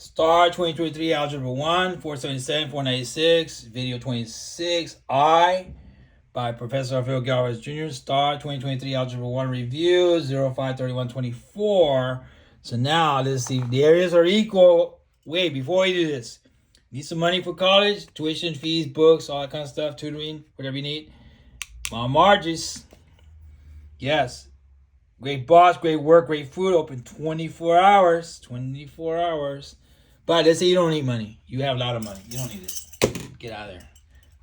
Star 2023 Algebra 1, 477, 496, Video 26, I by Professor Alfredo Galvez Jr. Star 2023 Algebra 1 Review 053124. So now let's see if the areas are equal. Wait, before we do this, need some money for college, tuition, fees, books, all that kind of stuff, tutoring, whatever you need. Mount Margis. Yes. Great boss, great work, great food, open 24 hours. 24 hours. But let's say you don't need money. You have a lot of money. You don't need it. Get out of there.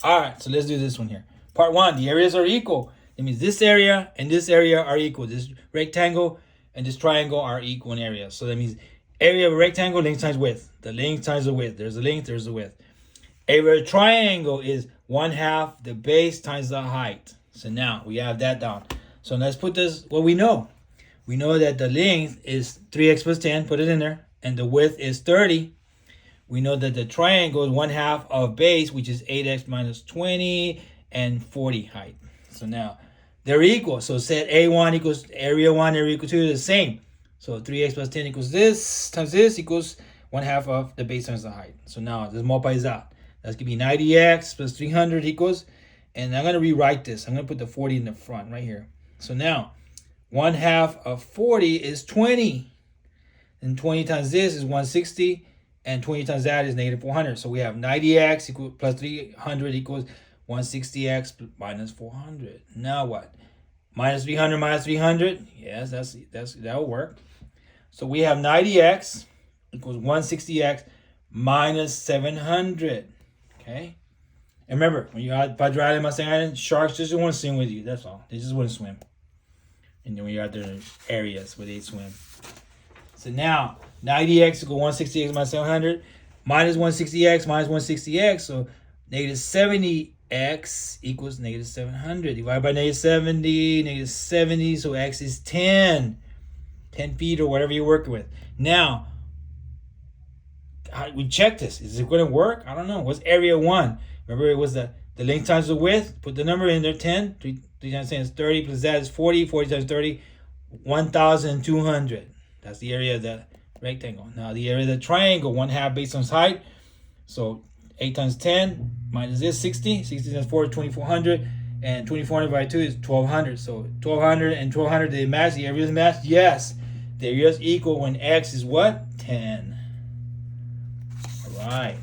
All right, so let's do this one here. Part 1, the areas are equal. That means this area and this area are equal. This rectangle and this triangle are equal in area. So that means area of a rectangle, length times width. The length times the width. There's a length, there's a width. Area of a triangle is 1/2 the base times the height. So now we have that down. So let's put this, what we know. We know that the length is 3x plus 10, put it in there, and the width is 30. We know that the triangle is 1/2 of base, which is 8x minus 20 and 40 height. So now they're equal. So set A1 equals area 1, area equal 2 is the same. So 3x plus 10 equals this times this equals 1/2 of the base times the height. So now this multiplies out. That's going to be 90x plus 300 equals, and I'm going to rewrite this. I'm going to put the 40 in the front right here. So now 1/2 of 40 is 20. And 20 times this is 160. And 20 times that is negative 400. So we have 90x equal plus 300 equals 160x minus 400. Now what? Minus 300 minus 300. Yes, that'll work. So we have 90x equals 160x minus 700. Okay. And remember, when you're out Padre Island, Mustang Island, sharks just want to swim with you. That's all. They just want to swim. And then when you're out there in areas where they swim. So now 90x equals 160x minus 700 minus 160x minus 160x. So negative 70x equals negative 700. Divided by negative 70, negative 70. So x is 10. 10 feet or whatever you're working with. Now, we check this. Is it going to work? I don't know. What's area 1? Remember, it was the length times the width. Put the number in there, 10. 3 times 10 is 30. Plus that is 40. 40 times 30, 1,200. That's the area of the rectangle. Now the area of the triangle, 1/2 base times height. So 8 times 10 minus this, 60. 60 times 4 is 2,400. And 2,400 by 2 is 1,200. So 1,200 and 1,200, they match. The areas match? Yes. The areas equal when x is what? 10. All right.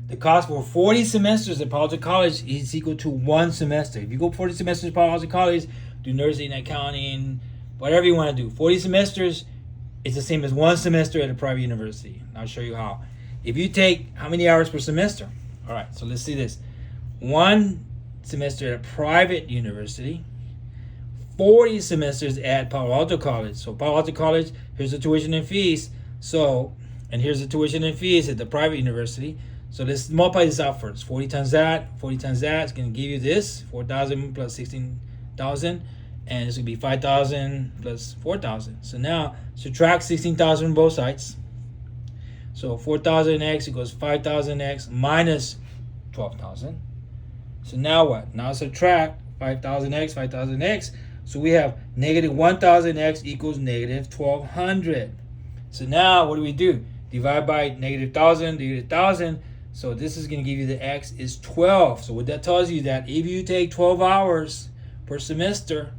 The cost for 40 semesters at Palo Alto College is equal to 1 semester. If you go 40 semesters at Palo Alto College, do nursing, accounting, whatever you want to do. 40 semesters is the same as 1 semester at a private university. I'll show you how. If you take, how many hours per semester? All right, so let's see this. 1 semester at a private university, 40 semesters at Palo Alto College. So Palo Alto College, here's the tuition and fees. So, and here's the tuition and fees at the private university. So let's multiply this out first. 40 times that, 40 times that. It's going to give you this, 4,000 plus 16,000. And it's going to be 5,000 plus 4,000. So now subtract 16,000 from both sides. So 4,000x equals 5,000x minus 12,000. So now what? Now subtract 5,000x, 5,000x. So we have negative 1,000x equals negative 1,200. So now what do? Divide by negative 1,000, negative 1,000. So this is going to give you the x is 12. So what that tells you that if you take 12 hours per semester,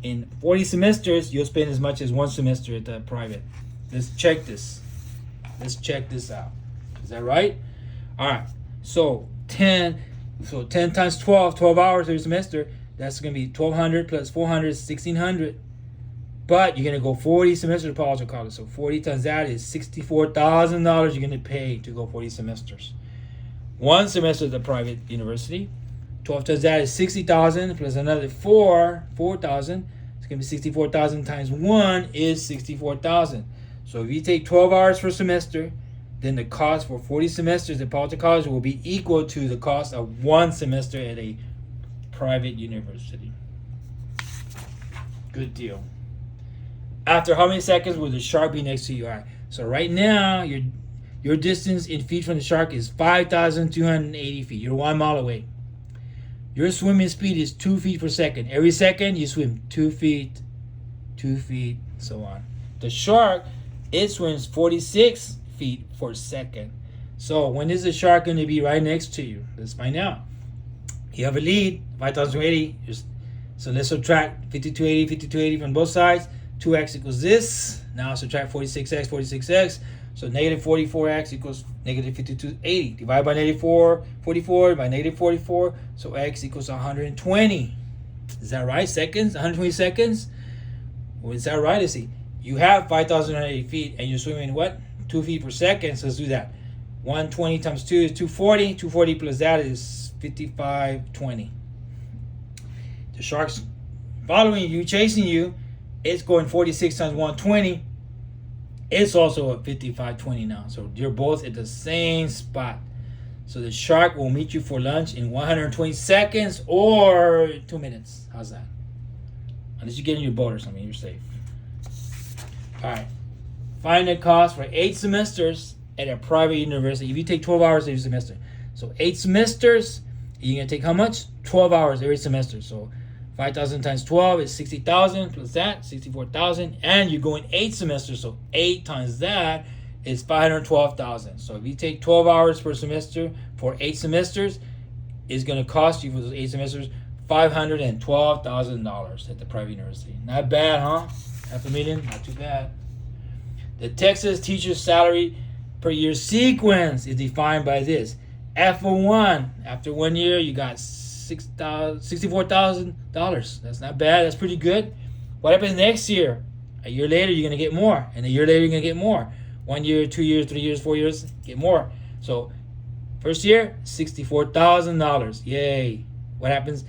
in 40 semesters, you'll spend as much as 1 semester at the private. Let's check this. Let's check this out. Is that right? All right. So 10 times 12 hours every semester. That's going to be 1,200 plus 400 is 1,600. But you're going to go 40 semesters at Palo Alto College. So 40 times that is $64,000 you're going to pay to go 40 semesters. 1 semester at the private university. 12 times that is 60,000 plus another 4,000. It's going to be 64,000 times 1 is 64,000. So if you take 12 hours per semester, then the cost for 40 semesters at Palo Alto College will be equal to the cost of 1 semester at a private university. Good deal. After how many seconds will the shark be next to your eye? So right now, your distance in feet from the shark is 5,280 feet. You're 1 mile away. Your swimming speed is 2 feet per second. Every second you swim 2 feet, 2 feet, so on. The shark it swims 46 feet per second. So when is the shark going to be right next to you? Let's find out. You have a lead, 5,280. So let's subtract 5280, 5280 from both sides. 2x equals this. Now subtract 46x, 46x. So negative 44x equals negative 5280. Divide by negative 44 by negative 44. So x equals 120. Is that right? Seconds? 120 seconds? Well, is that right? Let's see. You have 5,180 feet and you're swimming what? 2 feet per second. So let's do that. 120 times 2 is 240. 240 plus that is 5520. The shark's following you, chasing you. It's going 46 times 120. It's also at 5520 now. So you're both at the same spot. So the shark will meet you for lunch in 120 seconds or 2 minutes. How's that? Unless you get in your boat or something, you're safe. All right. Find the cost for 8 semesters at a private university. If you take 12 hours every semester. So 8 semesters, you're going to take how much? 12 hours every semester. So 5,000 times 12 is 60,000 plus that, 64,000. And you're going 8 semesters. So 8 times that is 512,000. So if you take 12 hours per semester for 8 semesters, it's going to cost you for those 8 semesters $512,000 at the private university. Not bad, huh? $500,000, not too bad. The Texas teacher's salary per year sequence is defined by this. F1, after 1 year, you got $64,000. That's not bad. That's pretty good. What happens next year? A year later, you're going to get more. And a year later, you're going to get more. 1 year, 2 years, 3 years, 4 years, get more. So, first year, $64,000. Yay. What happens?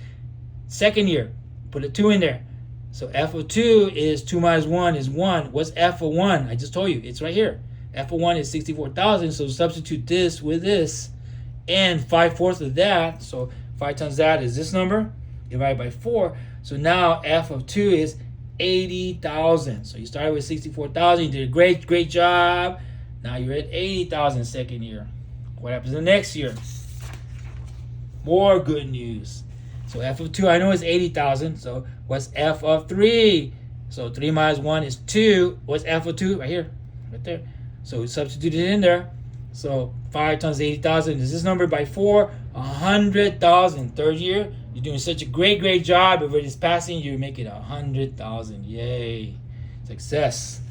Second year, put a 2 in there. So f of 2 is 2 minus 1 is 1. What's f of 1? I just told you. It's right here. F of 1 is 64,000. So substitute this with this. And 5/4 of that. So 5 times that is this number. Divided by 4. So now f of 2 is 80,000. So you started with 64,000. You did a great job. Now you're at 80,000 second year. What happens the next year? More good news. So f of 2, I know is 80,000. So what's f of 3? So 3 minus 1 is 2. What's f of 2? Right here. Right there. So we substitute it in there. So 5 times 80,000 is this number by 4. 100,000. Third year, you're doing such a great job. Everybody's passing, you're making 100,000. Yay. Success.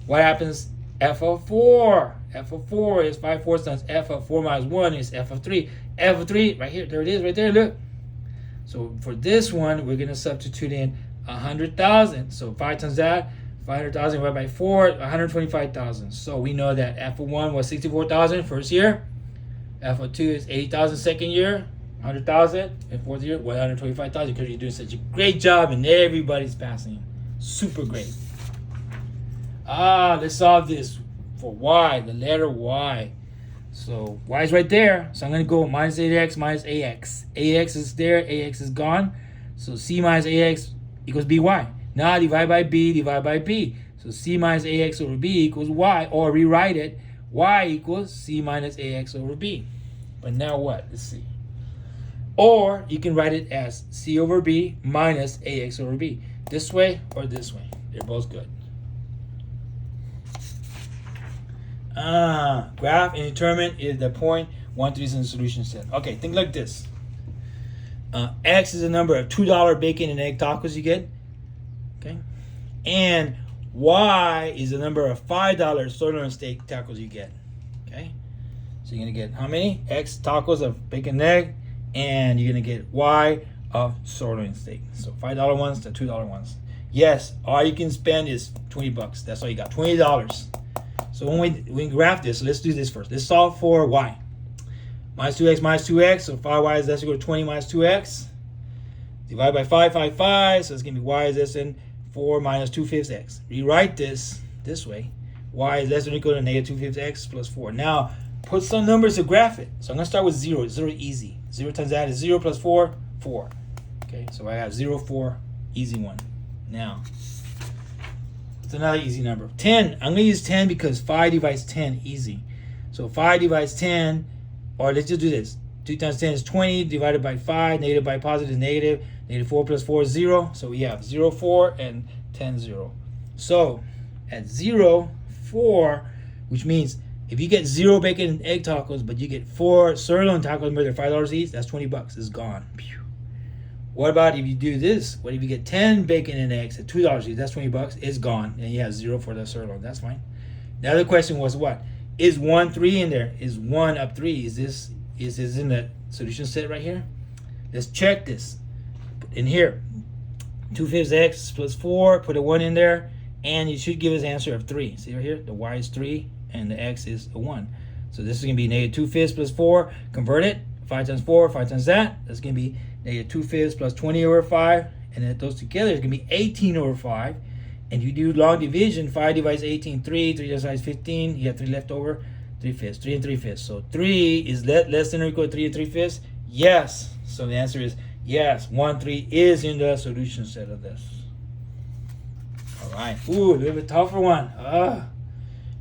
What happens? F of 4. F of 4 is 5/4 times f of 4 minus 1 is f of 3. F of 3, right here. There it is, right there. Look. So for this one, we're going to substitute in 100,000. So 5 times that, 500,000 divided by 4, 125,000. So we know that f of 1 was 64,000 first year. F of 2 is 80,000 second year. 100,000 and fourth year, 125,000 because you're doing such a great job and everybody's passing. Super great. Let's solve this for y, the letter y. So y is right there. So I'm going to go minus 8x minus ax. Ax is there. Ax is gone. So c minus ax equals by. Now divide by b, divide by b. So c minus ax over b equals y. Or rewrite it. Y equals c minus ax over b. But now what? Let's see. Or you can write it as c over b minus ax over b. This way or this way. They're both good. Graph and determine is the point 1 3 in the solution set. Okay, think like this. X is the number of $2 bacon and egg tacos you get. Okay. And Y is the number of $5 sirloin steak tacos you get. Okay. So you're going to get how many? X tacos of bacon and egg. And you're going to get Y of sirloin steak. So $5 ones to $2 ones. Yes, all you can spend is $20. That's all you got. $20. So when we graph this, so let's do this first. Let's solve for y. Minus 2x minus 2x. So 5y is less than or 20 minus 2x. Divide by 5, 5, 5. So it's going to be y is less than 4 minus 2/5 x. Rewrite this way. Y is less than or equal to negative 2/5 x plus 4. Now, put some numbers to graph it. So I'm going to start with 0. 0 easy. 0 times that is 0 plus 4, 4. Okay, so I have 0, 4, easy one. Now, it's another easy number. 10. I'm going to use 10 because 5 divides 10, easy. So 5 divides 10, or let's just do this. 2 times 10 is 20, divided by 5, negative by positive is negative. Negative 4 plus 4 is 0. So we have 0, 4, and 10, 0. So at 0, 4, which means if you get 0 bacon and egg tacos, but you get 4 sirloin tacos, where they're $5 each, that's $20. It's gone. Pew. What about if you do this? What if you get 10 bacon and eggs at $2 each? That's $20. It's gone, and you have 0 for the sirloin. That's fine. The other question was what? Is 1 3 in there? Is 1 up 3? Is this in the solution set right here? Let's check this. In here, 2/5 x plus 4. Put a 1 in there, and you should give us an answer of 3. See right here? The y is 3, and the x is a 1. So this is going to be negative 2/5 plus 4. Convert it. 5 times 4, 5 times that. That's going to be negative 2/5 plus 20 over 5. And then those together is going to be 18 over 5. And you do long division. 5 divides 18, 3. 3 divides 15. You have 3 left over. 3/5. 3 and 3/5. So 3 is less than or equal to 3 and 3/5. Yes. So the answer is yes. 1 3 is in the solution set of this. All right. Ooh, a little bit tougher one.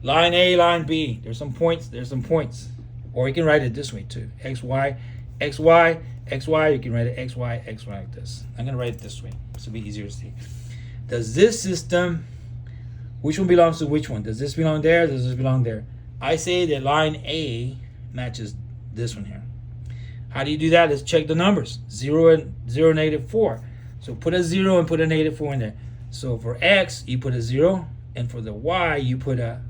Line A, line B. There's some points. Or you can write it this way too. X, Y, X, Y, X, Y. You can write it X, Y, X, Y like this. I'm going to write it this way. This will be easier to see. Does this system, which one belongs to which one? Does this belong there? Does this belong there? I say that line A matches this one here. How do you do that? Let's check the numbers. 0 and -4. So put a 0 and put a -4 in there. So for X, you put a 0. And for the Y, you put a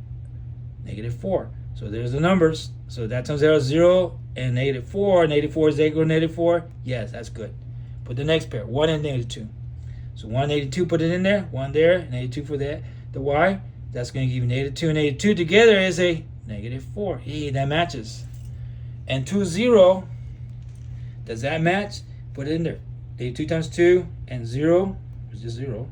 -4. So there's the numbers. So that times 0 is 0 and -4. -4 is equal to -4. Yes, that's good. Put the next pair. 1 and -2. So 1 -2, put it in there. 1 there. -2 for the Y. That's going to give you -2 and -2 together is a -4. Hey, that matches. And 2 0. Does that match? Put it in there. -2 times 2 and 0 is just 0.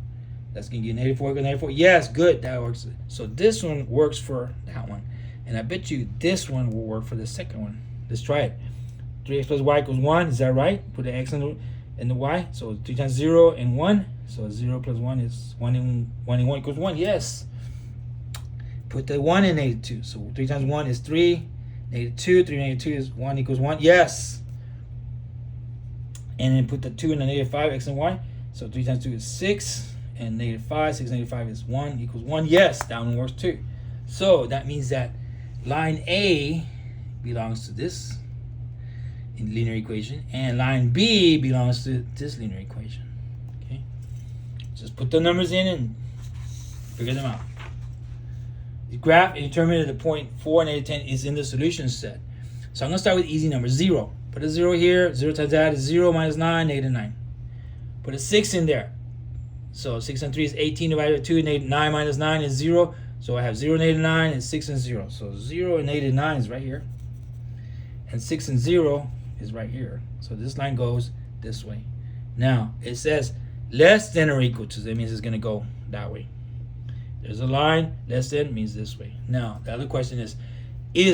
That's going to give you -4 equal to -4. Yes, good. That works. So this one works for that one. And I bet you this one will work for the second one. Let's try it. 3x plus y equals 1. Is that right? Put the x in the y. So 3 times 0 and 1. So 0 plus 1 is 1 and 1 equals 1. Yes. Put the 1 in -2. So 3 times 1 is 3. -2. 3 -2 is 1 equals 1. Yes. And then put the 2 in the -5, x and y. So 3 times 2 is 6. And -5, 6 -5 is 1 equals 1. Yes, that one works too. So that means that line A belongs to this in linear equation, and line B belongs to this linear equation. Okay, just put the numbers in and figure them out. The graph and determinant of the point 4 and -10 is in the solution set. So I'm going to start with easy numbers. 0. Put a 0 here. 0 times that is 0 minus 9, -9. Put a 6 in there. So 6 and 3 is 18 divided by 2. 9 minus 9 is 0. So I have 0 and -9 and 6 and 0. So 0 and -9 is right here. And 6 and 0 is right here. So this line goes this way. Now it says less than or equal to. That means it's going to go that way. There's a line. Less than means this way. Now the other question is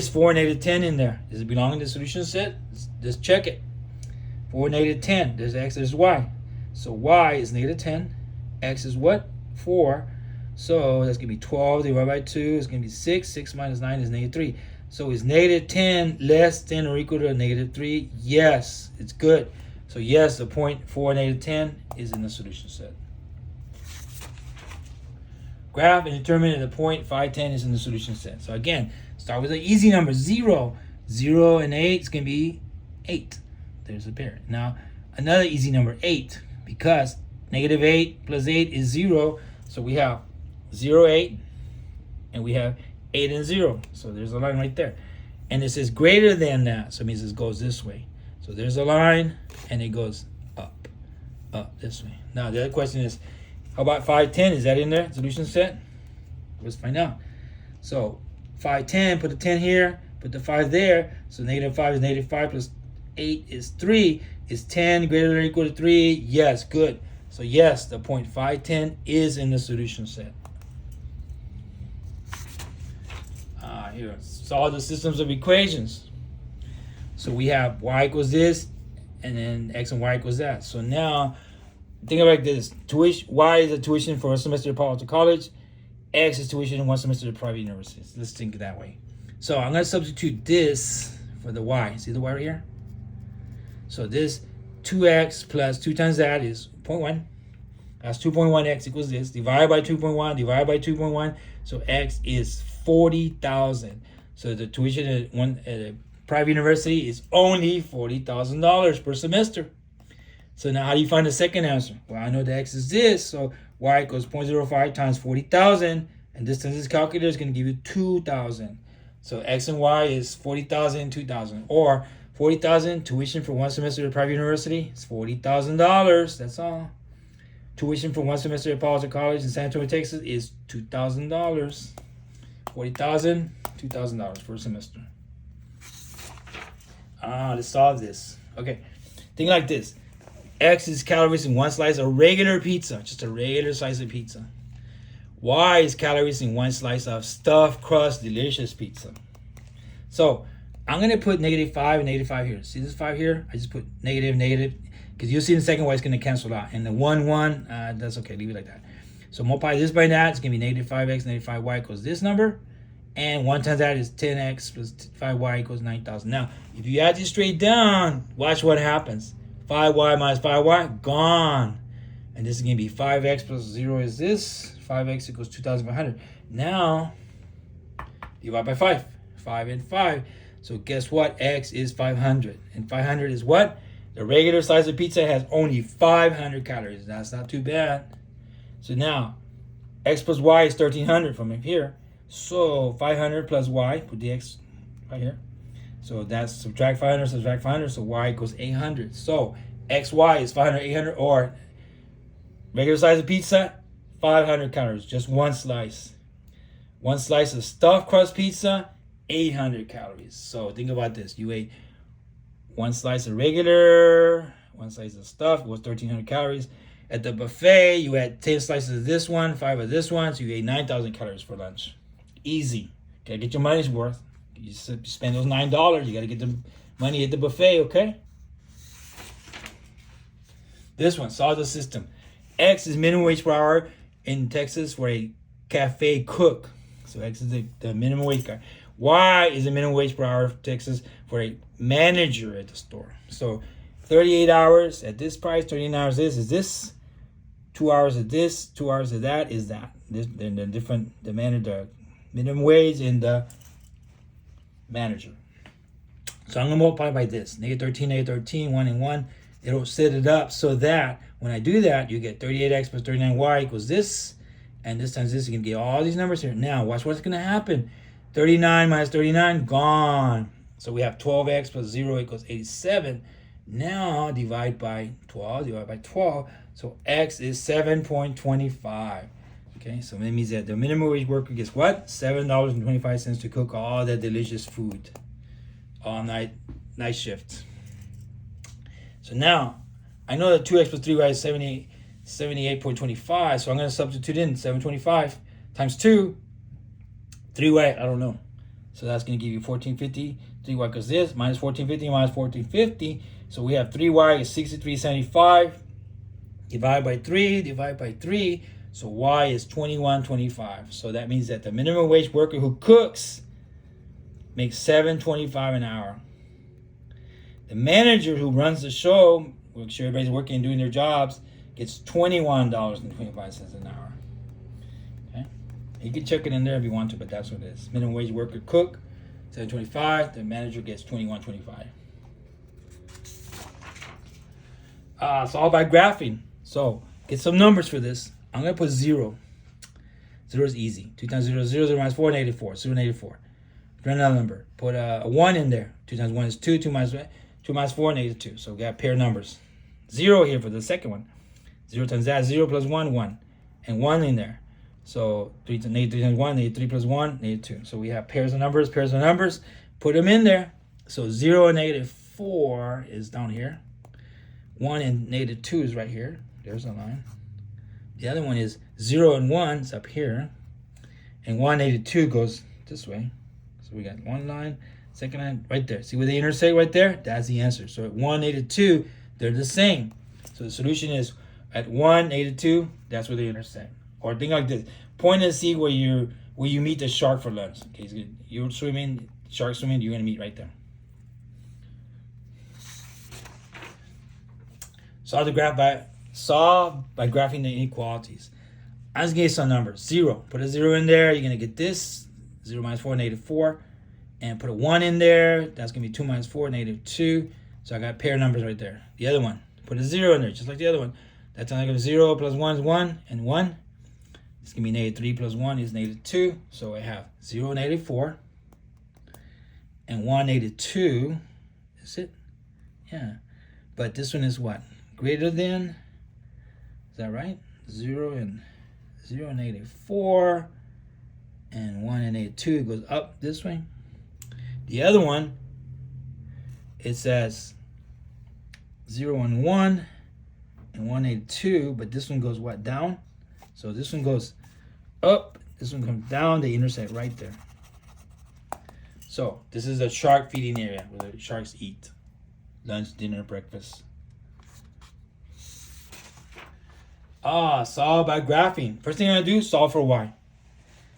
4 and -10 in there? Does it belong in the solution set? Let's check it. 4 and -10. There's x, there's y. So y is -10. X is what? 4. So that's going to be 12 divided by 2. It's going to be 6. 6 minus 9 is -3. So is -10 less than or equal to -3? Yes, it's good. So yes, the point 4 and -10 is in the solution set. Graph and determinant of the point 5, 10 is in the solution set. So again, start with an easy number. 0. 0 and 8 is going to be 8. There's a pair. Now another easy number, 8, because -8 plus 8 is 0. So we have 0, 8, and we have 8 and 0. So there's a line right there. And it says greater than that. So it means it goes this way. So there's a line, and it goes up this way. Now the other question is, how about 5, 10? Is that in there? Solution set? Let's find out. So 5, 10, put the 10 here, put the 5 there. So -5 is -5 plus 8 is 3. Is 10 greater than or equal to 3? Yes, good. So yes, the point 5, 10 is in the solution set. Here, solve the systems of equations. So we have y equals this, and then x and y equals that. So now, think about this. Y is a tuition for a semester at Palo Alto College. X is tuition in 1 semester at private universities. Let's think that way. So I'm going to substitute this for the y. See the y right here? So this 2x plus 2 times that is 0.1. That's 2.1. X equals this. Divided by 2.1. Divided by 2.1. So X is 40,000. So the tuition at a private university is only $40,000 per semester. So now how do you find the second answer? Well, I know the X is this. So Y equals 0.05 times 40,000. And this calculator is going to give you 2,000. So X and Y is 40,000, 2,000. Or 40,000 tuition for one semester at private university is $40,000. That's all. Tuition for one semester at Policy College in San Antonio, Texas is $2,000. 40,000, $2,000 for a semester. Let's solve this. Okay, think like this. X is calories in one slice of regular pizza, just a regular slice of pizza. Y is calories in one slice of stuffed crust delicious pizza. So I'm going to put -5 and -5 here. See this 5 here? I just put negative, because you'll see in the second way it's going to cancel out. And the 1, that's okay. Leave it like that. So multiply this by that. It's going to be -5x, -5y equals this number. And 1 times that is 10x plus 5y equals 9,000. Now, if you add this straight down, watch what happens. 5y minus 5y, gone. And this is going to be 5x plus 0 is this. 5x equals 2,500. Now, divide by 5. 5 and 5. So guess what? X is 500. And 500 is what? The regular size of pizza has only 500 calories. That's not too bad. So now, X plus Y is 1,300 from here. So 500 plus Y, put the X right here. So that's subtract 500, subtract 500. So Y equals 800. So XY is 500, 800, or regular size of pizza, 500 calories, just one slice. One slice of stuffed crust pizza, 800 calories. So think about this. You ate one slice of regular, one slice of stuffed was 1,300 calories. At the buffet, you had 10 slices of this one, 5 of this one, so you ate 9,000 calories for lunch. Easy. Gotta get your money's worth. You spend those $9, you gotta get the money at the buffet, okay? This one, solve the system. X is minimum wage per hour in Texas for a cafe cook. So X is the minimum wage guy. Y is the minimum wage per hour in Texas for a manager at the store. So 38 hours at this price, 39 hours is this. 2 hours of this, 2 hours of that is that. Then the different, the manager, minimum wage and the manager. So I'm going to multiply by this. -13, 1 and 1. It'll set it up so that when I do that, you get 38x plus 39y equals this. And this times this, you can get all these numbers here. Now, watch what's going to happen. 39 minus 39, gone. So we have 12x plus 0 equals 87. Now, divide by 12. So x is 7.25. Okay, so that means that the minimum wage worker gets what? $7.25 to cook all that delicious food. All night shift. So now, I know that 2x plus 3y is 78.25. So I'm going to substitute in 725 times 2. 3y, I don't know. So that's going to give you 1450. 3y equals this, minus 1450, minus 1450. So we have 3y is 63.75. Divide by 3. So y is 21.25. So that means that the minimum wage worker who cooks makes $7.25 an hour. The manager who runs the show, make sure everybody's working and doing their jobs, gets $21.25 an hour. Okay, you can check it in there if you want to, but that's what it is. Minimum wage worker cook, $7.25. The manager gets $21.25. It's all by graphing. So get some numbers for this. I'm going to put 0. 0 is easy. 2 times 0 is 0. 0 minus 4, -4. 0, -4. Put another number. Put a 1 in there. 2 times 1 is 2. 2 minus 4, -2. So we got a pair of numbers. 0 here for the second one. 0 times that, 0 plus 1, 1. And 1 in there. So 3 times 1, -3 plus 1, -2. So we have pairs of numbers. Put them in there. So 0 and -4 is down here. 1 and -2 is right here. There's a line. The other one is 0 and 1 is up here. And 1, -2 goes this way. So we got one line, second line, right there. See where they intersect right there? That's the answer. So at 1, -2, they're the same. So the solution is at 1, -2, that's where they intersect. Or think like this. Point and see where you meet the shark for lunch. Okay, so you're swimming, shark swimming, you're going to meet right there. Solve the graph by solve by graphing the inequalities. I'm just gonna get some numbers. 0. Put a 0 in there. You're gonna get this. 0 minus 4, negative 4. And put a 1 in there. That's gonna be 2 minus 4, negative 2. So I got a pair of numbers right there. The other one. Put a 0 in there, just like the other one. That's gonna give 0 plus 1 is 1 and 1. It's gonna be negative 3 plus 1 is negative 2. So I have 0, negative 4. And 1, negative 2. Is it? Yeah. But this one is what? Greater than? Is that right? 0 and negative 4. And 1 and negative 2 goes up this way. The other one, it says 0 and 1 and 1 negative 2. But this one goes what? Down? So this one goes up. This one comes down. They intersect right there. So this is a shark feeding area where the sharks eat. Lunch, dinner, breakfast. Solve by graphing. First thing I'm going to do, solve for y.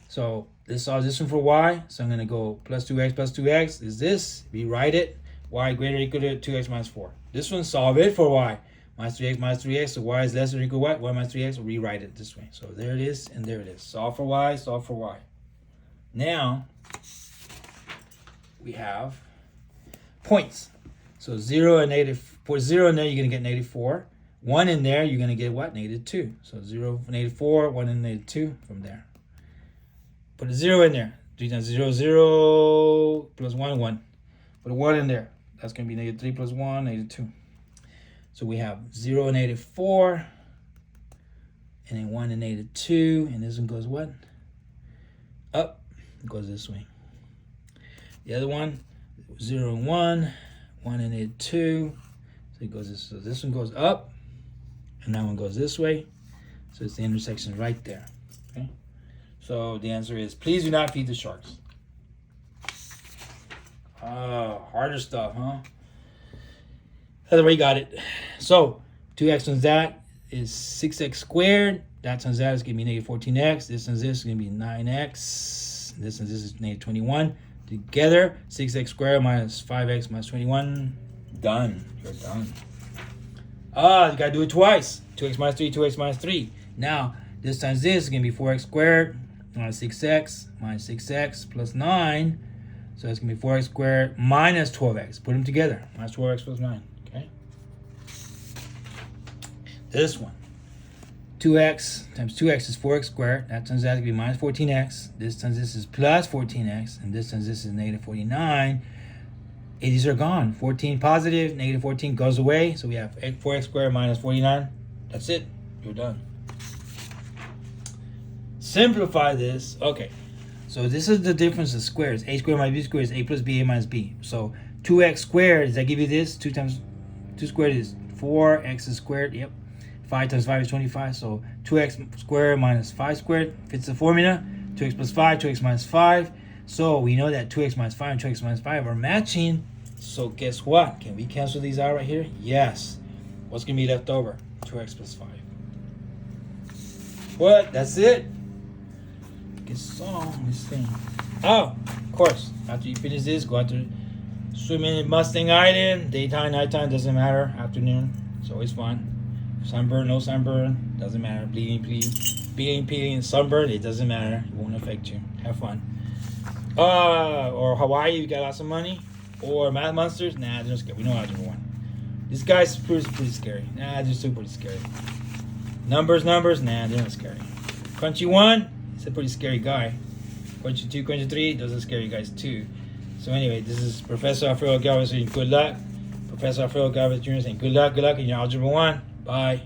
So let's solve this one for y. So I'm going to go plus 2x is this. Rewrite it. Y greater or equal to 2x minus 4. This one, solve it for y. Minus 3x. So y is less or equal to what? Y minus 3x. We'll rewrite it this way. So there it is and there it is. Solve for y, solve for y. Now, we have points. So 0 and negative, put 0 in there, you're going to get negative 4. 1 in there, you're going to get what? Negative 2. So 0, negative 4, 1 and negative 2 from there. Put a 0 in there. 3 times 0, 0, plus 1, 1. Put a 1 in there. That's going to be negative 3 plus 1, negative 2. So we have 0 and negative 4. And then 1 and negative 2. And this one goes what? Up. It goes this way. The other one, 0 and 1. 1 and negative 2. So it goes this. So this one goes up. And that one goes this way. So it's the intersection right there. Okay. So the answer is, please do not feed the sharks. Harder stuff, huh? Either way, you got it. So 2x times that is 6x squared. That times that is going to be negative 14x. This times this is going to be 9x. This times this is negative 21. Together, 6x squared minus 5x minus 21. Done. You're done. You got to do it twice. 2x minus 3, 2x minus 3. Now, this times this is going to be 4x squared minus 6x plus 9. So it's going to be 4x squared minus 12x. Put them together. Minus 12x plus 9. Okay. This one. 2x times 2x is 4x squared. That times that is going to be minus 14x. This times this is plus 14x. And this times this is negative 49. These are gone. 14 positive, negative 14 goes away. So we have 4x squared minus 49. That's it. You're done. Simplify this. Okay. So this is the difference of squares. A squared minus b squared is a plus b, a minus b. So 2x squared, does that give you this? 2 times 2 squared is 4. X is squared. Yep. 5 times 5 is 25. So 2x squared minus 5 squared fits the formula. 2x plus 5, 2x minus 5. So we know that 2x minus 5 and 2x minus 5 are matching. So guess what? Can we cancel these out right here? Yes. What's going to be left over? 2x plus 5. What? That's it? Good song, this thing. Oh, of course. After you finish this, go out to swimming in Mustang Island. Daytime, nighttime, doesn't matter. Afternoon, it's always fun. Sunburn, no sunburn, doesn't matter. Bleeding, peeling, sunburn, it doesn't matter. It won't affect you. Have fun. Or Hawaii, you got lots of money. Or Math Monsters, nah, they're not scary. We know Algebra 1. This guy's pretty scary. Nah, they're still pretty scary. Numbers, nah, they're not scary. Crunchy 1, he's a pretty scary guy. Crunchy 2, Crunchy 3, those are scary guys too. So anyway, this is Professor Alfredo Galvez saying good luck. Professor Alfredo Galvez Jr. saying good luck in your Algebra 1. Bye.